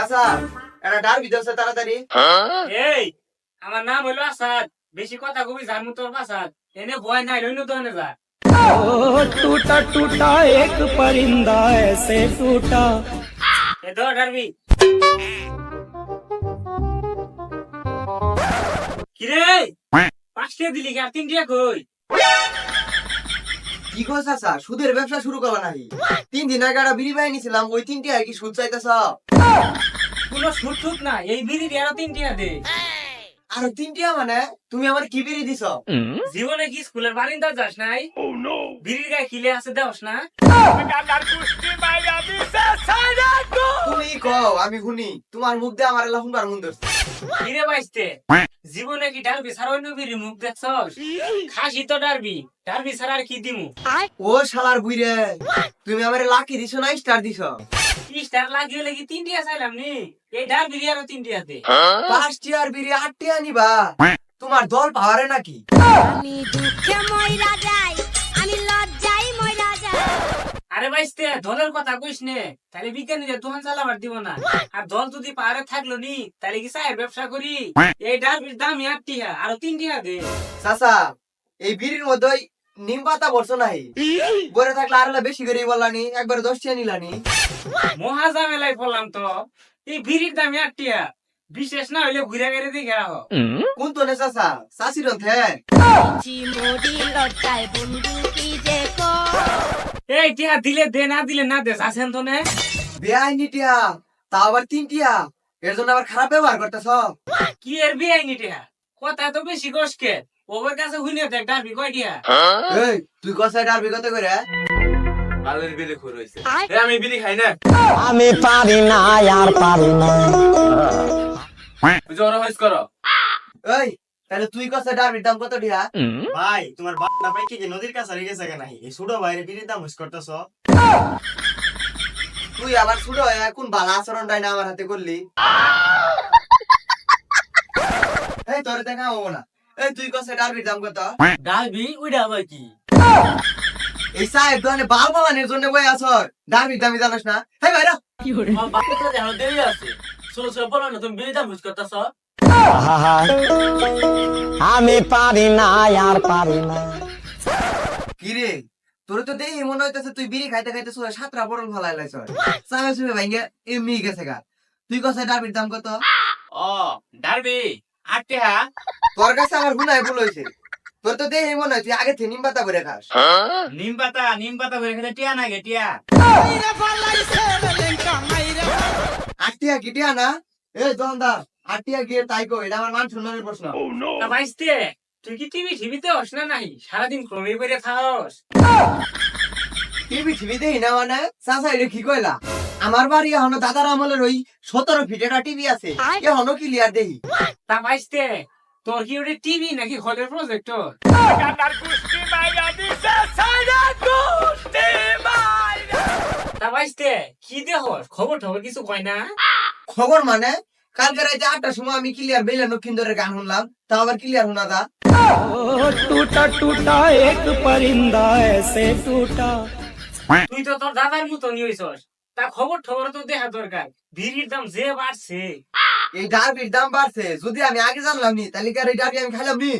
চাচা এটা ডারবি দেওছে তাড়াতাড়ি। এই আমার নাম হইলো আসাদ, বেশি কথা কবি জানমু তোর বাসাদ, এনে ভয় নাই লইনো তো এনে যা। टूटा टूटा एक परिंदा ऐसे टूटा। এ ধর ডারবি। কিরে পাঁচটা দিলি কি আর তিনটা কই? কি কো চাচা, সুদের ব্যবসা শুরু করলা নাকি? 3 দিন আগে একটা বিড়ি বাই নিছিলাম, ওই 3টি আর কি সুদ চাইতেছ? কোনো সুট টুট না, এই বিড়ি দিয়ে আরো তিনটা দে। আর 3টিয়া মানে তুমি আমার কি বিড়ি দিছ? জীবনে কি স্কুলের বারিন্দা যাস নাই? বিড়ির গায়ে খিলে আছে দেওস না? তুমি কও আমি শুনি, তোমার মুখ দিয়ে আমার এলা শুনবার মন ধরছে। কিরে বাইস্তে জীবনে কি ডারবি ছাড়া অন্য বিড়ি মুখ দেখছস? খাসি তো ডারবি, ডারবি ছাড়া আর কি দিমু? ও শালার বুইরে, তুমি আমারে লাকি দিছো না স্টার দিছো? স্টার লাগিয়ে লাগি তিনটা চাইলাম নি, এই ডারবি দিয়ে আরো তিনটা দে। 5টিয়ার বিড়ি 8টিয়া নিবা? তোমার দল পাওয়ারে নাকি? আমি দুঃখে মইরা যাই, আমি লজ্জায় মইরা যাই। আরে বাইস্তে দলের কথা কইস নে, তাহলে বিজ্ঞানীদের দোকান চালাবার দিব না। আর দল যদি পাহাড়ে থাকলো নি, তাহলে কি চায়ের ব্যবসা করি? এই ডারবির দাম 8টিয়া, আরো 3টা দে। চাচা এই বিড়ির মধ্যে নিম পাতা বলছো নাই? বরে থাকলে আর বেশি করে বললানি, একবার 10টিয়া নিলানি। মহা ঝামেলায় পড়লাম তো, এই বিড়ির দাম 8টিয়া, বিশেষ না হইলে ঘুরে গেড়ে দেখে আহ। কোন তো নে চাচা, চাষির থে? চিমড়ি লজ্জায় বন্ধু কি যে এই টিয়া দিলে দে, না দিলে না দে, আছেন তো নে। বেআইনি টিয়া, তা আবার 3টিয়া, এর জন্য আবার খারাপ ব্যবহার করতেছ? কি এর বিয়ে নি টিয়া, কথা তো বেশি কষ্টকে, ওর কাছে হুইনে দেখ ডারবি কয় টিয়া। এই তুই কসাই ডারবি কত করে? বালের বিড়ি খোর হইছে। এ আমি বিড়ি খাই না। আমি পারি না আর পারি না। তুই জোর হইস করো। এই তাহলে তুই কসাই ডারবির দাম কত টিয়া? ভাই তোমার বান্না ভাই কি নদীর কাছে রেগে থাকে নাই, এই ছোট ভাইরে বিড়ির দাম হুস করতেছ? তুই আবার ছোট হয়ে কোন বালা আচরণটাই না আমার হাতে করলি? এই তোর দেখা হবো না। এই তুই কসাই ডারবির দাম কত? ডারবি ওইটা আবার কি? এই সাহেব দোকানে বাল বালানের জন্য বই আসর, ডারবির দামি জানাস না? হেই ভাইরা আমার বাপের কাছে এখনো দেরি আছে, ছোট ছোট বলো না তুমি বিড়ি দাম হুস করতেছ। আমি পারি না আর পারি না। কি রে, তোর তো দেখি মনে হইতেছে তুই বিড়ি খাইতে খাইতে 7টা বটল ফালাই লাইছ। চাবে চুবে ভাঙ্গে এমনি গেছে গা। তুই কসাই ডারবির দাম কত? ও ডারবি 8টিয়া। তোর কাছে আমার গুনায় ভুল হয়েছে। তোর তো দেখি মনে হয় তুই আগে থেকে নিম পাতা করে খাস। নিম পাতা করে খেতে টিয়া না গে টিয়া। 8টিয়া কি টিয়া না? এই দোকানদার 8টিয়া গিয়ে তাই কো, এটা আমার মান সম্মানের প্রশ্ন। তা বাইস্তে তুই কি টিভিতে হস না নাই? সারাদিন ক্রমে করে থাকস। টিভি দেখি না মানে? চাচা এটা কি কইলা? আমার বাড়ি এখনো দাদার আমলের ওই 17 ফিটের টিভি আছে, এখনো ক্লিয়ার দেখি। তা বাইস্তে তোর কি ওটা টিভি নাকি হলের প্রজেক্টর? তা বাইস্তে কি দেহস, খবর টবর কিছু কয় না? খবর মানে কালকে রাতে 8টার সময় আমি ক্লিয়ার বেলা নক্ষিন্দরের গান শুনলাম, তাও আবার ক্লিয়ার শোনা দা। टूटा टूटा एक परिंदा ऐसे टूटा। তুই তো তোর দাদার মতো নিয়েছস, তা খবর টবর তো দেখা দরকার। বিড়ির দাম যে বাড়ছে। এই ডারবির দাম বাড়ছে, যদি আমি আগে জানলাম নি তাহলে কি আর এই ডারবি আমি খাইলাম নি?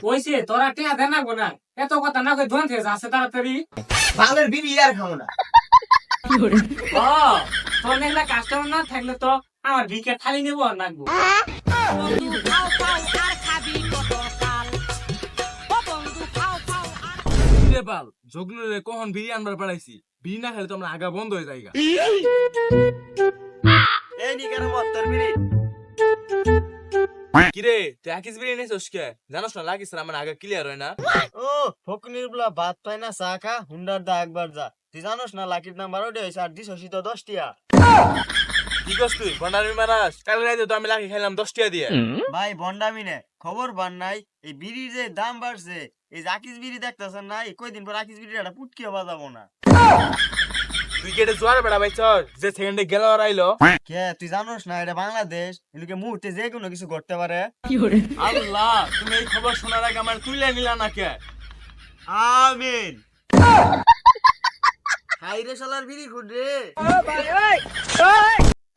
ওইছে তোরা টিয়া দেন না গো না, এত কথা না কই ধন থেকে যাচ্ছে তাড়াতাড়ি। বালের বিড়ি আর খাবো না। ও তোর মেঘলা কাস্টমার না থাকলে তো আমার ভিকে থালি নেবো আর নাকবো। বন্ধু খাও খাও আর খাবি কত কাল। ও বন্ধু খাও খাও আর রে বাল জগলুরে কখন বিড়ি আনবার পাঠাইছি। বিড়ি না খেলে তো আমরা আগা বন্ধ হয়ে যাইগা। এই নি কেন মত তোর বিড়ি? কিরে তুই আকিস বিড়ি নিছিস কে? জানোস না লাগিস আমার আগা ক্লিয়ার হয় না। ও ফকনির বলা ভাত পায় না চা খা, হুন্ডার দা একবার যা। তুই জানোস না লাকির নাম 12টা হইছে আর দিছ শীত 10টিয়া। কি করছ তুই? বন্ডামি মারাস? কাল রাতে তো আমি লাকি খাইলাম 10 টাকা দিয়ে। ভাই বন্ডামি নে, খবর বান নাই। এই বিড়ির যে দাম বাড়ছে, এই যে আকিস বিড়ি দেখতাছেন না, এই কয়দিন পর আকিস বিড়ির একটা পুটকিও বাজাবো না। তুই কেটে জোয়ার বেড়া পাইছস যে সেকেন্ডে গেল আর আইলো। কে তুই জানোস না এটা বাংলাদেশ, এদিকে মুহূর্তে যে কোনো কিছু ঘটতে পারে। আল্লাহ তুমি এই খবর শোনার আগে আমার তুইলে নিলা না কে? আমিন। হাইরে শালার বিড়ি খুঁড় রে।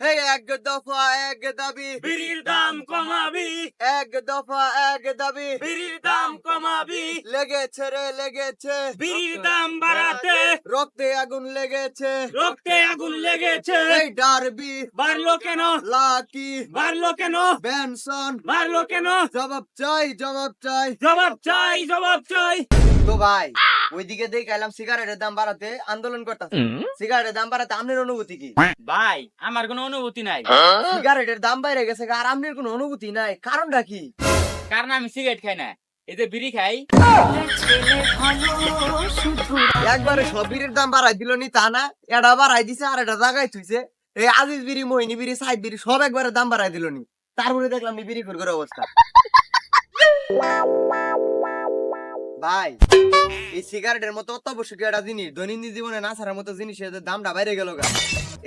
এই এক দফা এক দাবি, বিড়ির দাম কমাবি, এক দফা এক দাবি, বিড়ির দাম কমাবি, লেগেছে রে লেগেছে, বিড়ির দাম বাড়াতে রক্তে আগুন লেগেছে, রক্তে আগুন লেগেছে। এই ডারবি বাড়লো কেন, লাকি বাড়লো কেন, বেনসন, বাড়লো কেন, জবাব চাই জবাব চাই। জবাব চাই, জবাব চাই। তো ভাই ওইদিকে দেখে এলাম সিগারেটের দাম বাড়াতে আন্দোলন করতেছে, সিগারেটের দাম বাড়াতে আপনার অনুভূতি কি? ভাই আমার কোনো অনুভূতি নাই, সিগারেটের দাম বাইরে গেছে আর আপনার কোনো অনুভূতি নাই, কারণটা কি? কারণ আমি সিগারেট খাই না, এই যে বিড়ি খাই। একবারে সব বিড়ির দাম বাড়াই দিল নি তা না, এটা বাড়াই দিছে আর এটা জায়গায় থুইছে। এই আজিজ বিড়ি, মোহিনী বিড়ি, সাইদ বিড়ি সব একবারে দাম বাড়াই দিল নি, তারপরে দেখলাম নি বিড়ি করে অবস্থা। ভাই এই সিগারেটের মতো অত্যাবশ্যক একটা জিনিস দৈনন্দিন জীবনে না ছাড়ার মতো জিনিসের দামটা বাইরে গেল গা,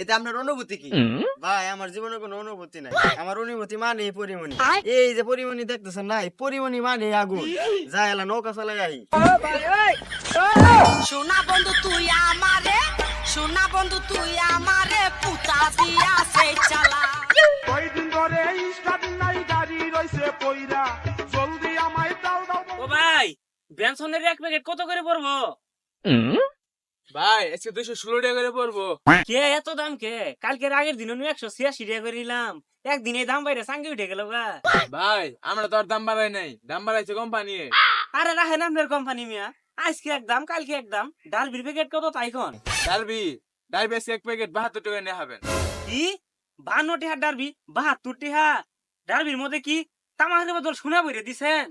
এতে আপনার অনুভূতি কি? ভাই আমার জীবনে কোনো অনুভূতি নাই, আমার অনুভূতি মানে পরিমণি। এই যে পরিমণি দেখতেছেন না, এই পরিমণি মানে আগুন, যা এলা নৌকা চালাই আহি। সোনা বন্ধু তুই আমারে, সোনা বন্ধু তুই আমারে পুতা দিয়া সেই চালা। ও ভাই বেনসনের এক প্যাকেট কত করে পড়বো? ভাই আজকে 216 টাকা করে পড়বো। কে এত দাম কে? কালকের আগের দিন 186 টাকা করে নিলাম, একদিনে দাম বাইরে সাঙ্গে উঠে গেল গা। ভাই আমরা তো আর দাম বাড়াই নাই, দাম বাড়াইছে কোম্পানি। আরে রাখেন আপনার কোম্পানি মিয়া, আজকে এক দাম কালকে এক দাম। ডালবির প্যাকেট কত তাই কোন? ডারবি ডারবি আজকে এক প্যাকেট 72 টাকা নিয়ে হবেন। কি 52 টাকা ডালবি, 72 টাকা? ডালবির মধ্যে কি তামাকের বদল সোনা বইরে দিছেন?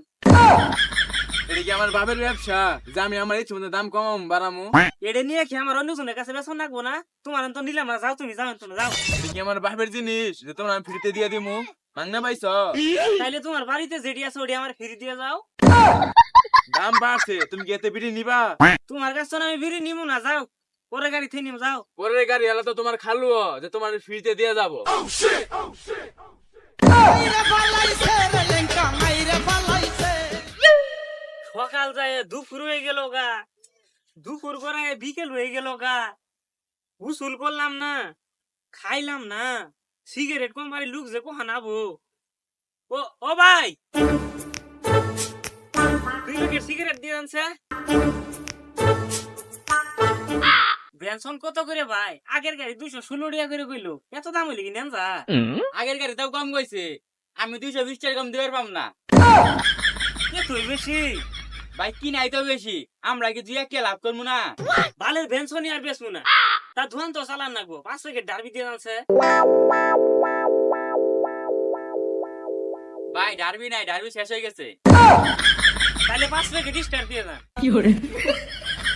এটা কি আমার বাপের ব্যবসা যে আমি আমার ইচ্ছে মতো দাম কমাম বাড়ামু? এটা নিয়ে কি আমার অন্যজনের কাছে বেসন রাখবো না? তোমার তো নিলাম না, যাও তুমি, যাও তুমি যাও। এটা কি আমার বাপের জিনিস যে তোমরা আমি ফ্রিতে দিয়ে দিমু? মাংনা পাইছো? তাইলে তোমার বাড়িতে যেটি আছে ওটি আমার ফিরে দিয়ে যাও। দাম বাড়ছে, তুমি কি এতে বিড়ি নিবা? তোমার কাছে তো আমি বিড়ি নিমু না, যাও পরে গাড়ি থেকে নিম যাও। পরের গাড়ি এলা তো তোমার খালু যে তোমার ফ্রিতে দিয়ে যাবো। সকাল যায় দুপুর হয়ে গেল গা, দুপুর করে বিকেল হয়ে গেল গা, উসুল করলাম না, খাইলাম না, সিগারেট কোম্পানির লোক যে কোহান আবো। ও ও ভাই 2 প্যাকেট সিগারেট দিয়ে আনছে। বেনসন কত করে ভাই? আগের গাড়ি 216 টাকা করে কইলো, এত দাম হইলে কি নেন যা? আগের গাড়ি তাও কম কইছে, আমি 220 টাকা কম দিবার পাম না। তুই বেশি ভাই কি নাই তো বেশি, আমরা কি দুই এক লাভ করবো না? ভালের বেনসনই আর বেচবো না, তা ধোয়ান তো চালান লাগবো। 5 প্যাকেট ডারবি দিয়ে আনছে। ভাই ডারবি নাই, ডারবি শেষ হয়ে গেছে। তাহলে 5 প্যাকেট স্টার দিয়ে দেন।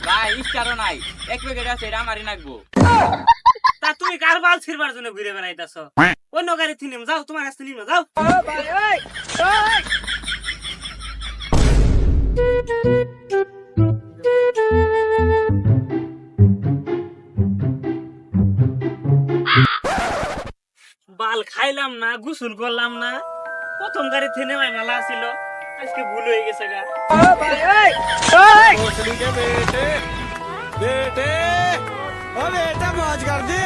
ভাই স্টারও নাই, এক প্যাকেট আছে, এটা আমারই নাকবো। তা তুমি কার বাল ছিড়বার জন্য ঘুরে বেড়াইতেছ? অন্য গাড়ি থেকে নিম যাও, তোমার কাছে নিম যাও। বাল খাইলাম না, গোসল করলাম না, প্রথম গাড়ি থেকে নেওয়াই ভালো ছিল, আজকে ভুল হয়ে গেছে গা। বেটে বেটে ও বেটা মौज कर दे।